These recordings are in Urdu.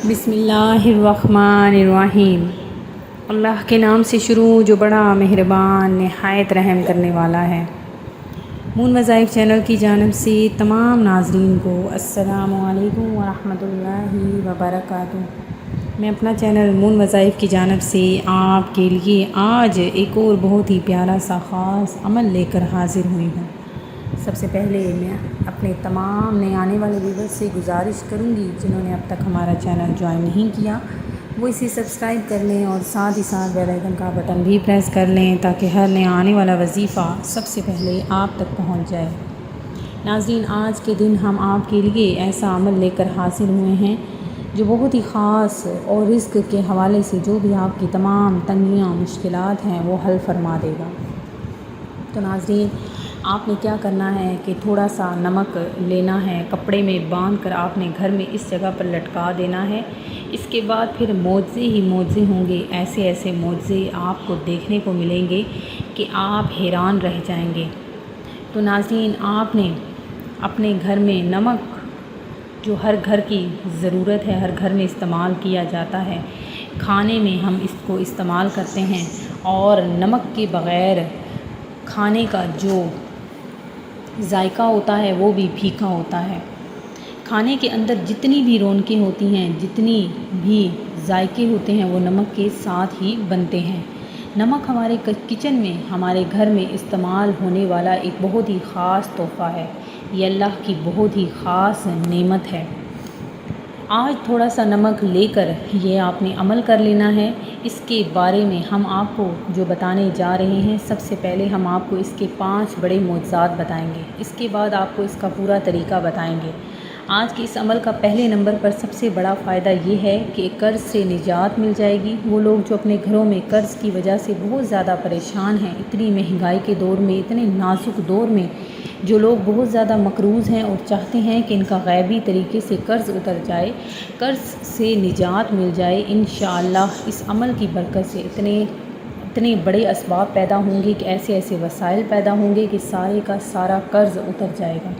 بسم اللہ الرحمن الرحیم۔ اللہ کے نام سے شروع جو بڑا مہربان نہایت رحم کرنے والا ہے۔ مون وظائف چینل کی جانب سے تمام ناظرین کو السلام علیکم ورحمۃ اللہ وبرکاتہ۔ میں اپنا چینل مون وظائف کی جانب سے آپ کے لیے آج ایک اور بہت ہی پیارا سا خاص عمل لے کر حاضر ہوئی ہوں۔ سب سے پہلے میں اپنے تمام نئے آنے والے ویورز سے گزارش کروں گی جنہوں نے اب تک ہمارا چینل جوائن نہیں کیا وہ اسے سبسکرائب کر لیں اور ساتھ ہی ساتھ بیل آئیکن کا بٹن بھی پریس کر لیں تاکہ ہر نیا آنے والا وظیفہ سب سے پہلے آپ تک پہنچ جائے۔ ناظرین، آج کے دن ہم آپ کے لیے ایسا عمل لے کر حاصل ہوئے ہیں جو بہت ہی خاص اور رزق کے حوالے سے جو بھی آپ کی تمام تنگیاں مشکلات ہیں وہ حل فرما دے گا۔ تو ناظرین، آپ نے کیا کرنا ہے کہ تھوڑا سا نمک لینا ہے، کپڑے میں باندھ کر آپ نے گھر میں اس جگہ پر لٹکا دینا ہے۔ اس کے بعد پھر معجزے ہی معجزے ہوں گے، ایسے ایسے معجزے آپ کو دیکھنے کو ملیں گے کہ آپ حیران رہ جائیں گے۔ تو ناظرین، آپ نے اپنے گھر میں نمک جو ہر گھر کی ضرورت ہے، ہر گھر میں استعمال کیا جاتا ہے، کھانے میں ہم اس کو استعمال کرتے ہیں اور نمک کے بغیر کھانے کا جو ذائقہ ہوتا ہے وہ بھی پھیکا ہوتا ہے۔ کھانے کے اندر جتنی بھی رونقیں ہوتی ہیں، جتنی بھی ذائقے ہوتے ہیں وہ نمک کے ساتھ ہی بنتے ہیں۔ نمک ہمارے کچن میں، ہمارے گھر میں استعمال ہونے والا ایک بہت ہی خاص تحفہ ہے، یہ اللہ کی بہت ہی خاص نعمت ہے۔ آج تھوڑا سا نمک لے کر یہ آپ نے عمل کر لینا ہے۔ اس کے بارے میں ہم آپ کو جو بتانے جا رہے ہیں، سب سے پہلے ہم آپ کو اس کے 5 بڑے معجزات بتائیں گے، اس کے بعد آپ کو اس کا پورا طریقہ بتائیں گے۔ آج کے اس عمل کا پہلے نمبر پر سب سے بڑا فائدہ یہ ہے کہ قرض سے نجات مل جائے گی۔ وہ لوگ جو اپنے گھروں میں قرض کی وجہ سے بہت زیادہ پریشان ہیں، اتنی مہنگائی کے دور میں، اتنے نازک دور میں، جو لوگ بہت زیادہ مقروض ہیں اور چاہتے ہیں کہ ان کا غیبی طریقے سے قرض اتر جائے، قرض سے نجات مل جائے، انشاءاللہ اس عمل کی برکت سے اتنے بڑے اسباب پیدا ہوں گے کہ ایسے ایسے وسائل پیدا ہوں گے کہ سارے کا سارا قرض اتر جائے گا،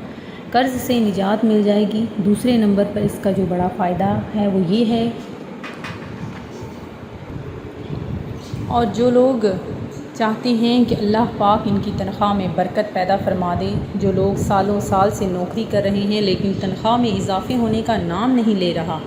قرض سے نجات مل جائے گی۔ دوسرے نمبر پر اس کا جو بڑا فائدہ ہے وہ یہ ہے، اور جو لوگ چاہتے ہیں کہ اللہ پاک ان کی تنخواہ میں برکت پیدا فرما دے، جو لوگ سالوں سال سے نوکری کر رہے ہیں لیکن تنخواہ میں اضافے ہونے کا نام نہیں لے رہا،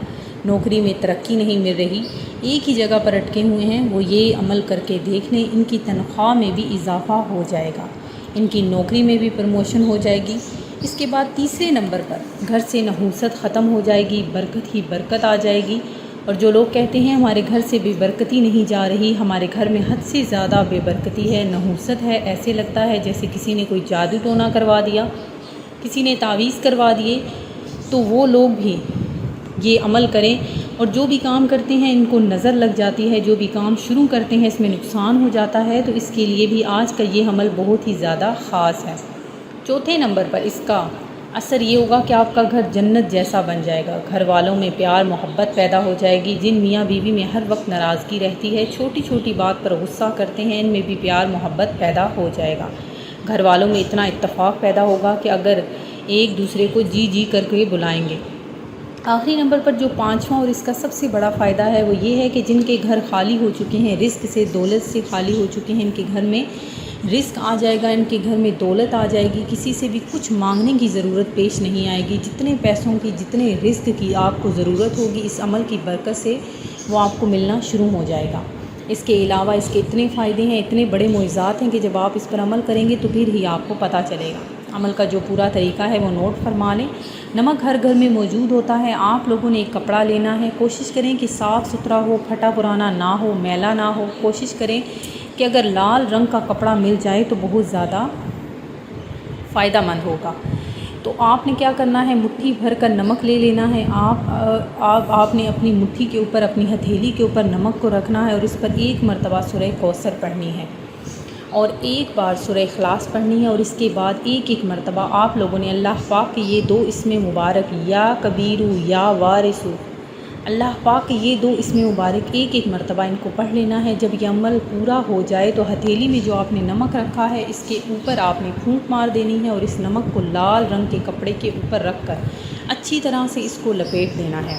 نوکری میں ترقی نہیں مل رہی، ایک ہی جگہ پر اٹکے ہوئے ہیں، وہ یہ عمل کر کے دیکھ لیں، ان کی تنخواہ میں بھی اضافہ ہو جائے گا، ان کی نوکری میں بھی پروموشن ہو جائے گی۔ اس کے بعد تیسرے نمبر پر گھر سے نحوست ختم ہو جائے گی، برکت ہی برکت آ جائے گی۔ اور جو لوگ کہتے ہیں ہمارے گھر سے بے برکتی نہیں جا رہی، ہمارے گھر میں حد سے زیادہ بے برکتی ہے، نحوست ہے، ایسے لگتا ہے جیسے کسی نے کوئی جادو ٹونا کروا دیا، کسی نے تعویذ کروا دیے، تو وہ لوگ بھی یہ عمل کریں۔ اور جو بھی کام کرتے ہیں ان کو نظر لگ جاتی ہے، جو بھی کام شروع کرتے ہیں اس میں نقصان ہو جاتا ہے، تو اس کے لیے بھی آج کا یہ عمل بہت ہی زیادہ خاص ہے۔ چوتھے نمبر پر اس کا اثر یہ ہوگا کہ آپ کا گھر جنت جیسا بن جائے گا، گھر والوں میں پیار محبت پیدا ہو جائے گی، جن میاں بیوی میں ہر وقت ناراضگی رہتی ہے، چھوٹی چھوٹی بات پر غصہ کرتے ہیں، ان میں بھی پیار محبت پیدا ہو جائے گا، گھر والوں میں اتنا اتفاق پیدا ہوگا کہ اگر ایک دوسرے کو جی جی کر کے بلائیں گے۔ آخری نمبر پر جو 5واں اور اس کا سب سے بڑا فائدہ ہے وہ یہ ہے کہ جن کے گھر خالی ہو چکے ہیں، رزق سے دولت سے خالی ہو چکے ہیں، ان کے گھر میں رزق آ جائے گا، ان کے گھر میں دولت آ جائے گی، کسی سے بھی کچھ مانگنے کی ضرورت پیش نہیں آئے گی، جتنے پیسوں کی، جتنے رزق کی آپ کو ضرورت ہوگی اس عمل کی برکت سے وہ آپ کو ملنا شروع ہو جائے گا۔ اس کے علاوہ اس کے اتنے فائدے ہیں، اتنے بڑے معجزات ہیں کہ جب آپ اس پر عمل کریں گے تو پھر ہی آپ کو پتہ چلے گا۔ عمل کا جو پورا طریقہ ہے وہ نوٹ فرما لیں۔ نمک ہر گھر میں موجود ہوتا ہے، آپ لوگوں نے ایک کپڑا لینا ہے، کوشش کریں کہ صاف ستھرا ہو، پھٹا پرانا نہ ہو، میلا نہ ہو، کوشش کریں کہ اگر لال رنگ کا کپڑا مل جائے تو بہت زیادہ فائدہ مند ہوگا۔ تو آپ نے کیا کرنا ہے، مٹھی بھر کر نمک لے لینا ہے، آپ نے اپنی مٹھی کے اوپر، اپنی ہتھیلی کے اوپر نمک کو رکھنا ہے اور اس پر ایک مرتبہ سورہ کوثر پڑھنی ہے اور ایک بار سورہ اخلاص پڑھنی ہے، اور اس کے بعد ایک ایک مرتبہ آپ لوگوں نے اللہ پاک کے یہ 2 اسم مبارک یا کبیرو یا وارثو، اللہ پاک کے یہ 2 اسم مبارک ایک ایک مرتبہ ان کو پڑھ لینا ہے۔ جب یہ عمل پورا ہو جائے تو ہتھیلی میں جو آپ نے نمک رکھا ہے اس کے اوپر آپ نے پھونک مار دینی ہے اور اس نمک کو لال رنگ کے کپڑے کے اوپر رکھ کر اچھی طرح سے اس کو لپیٹ دینا ہے۔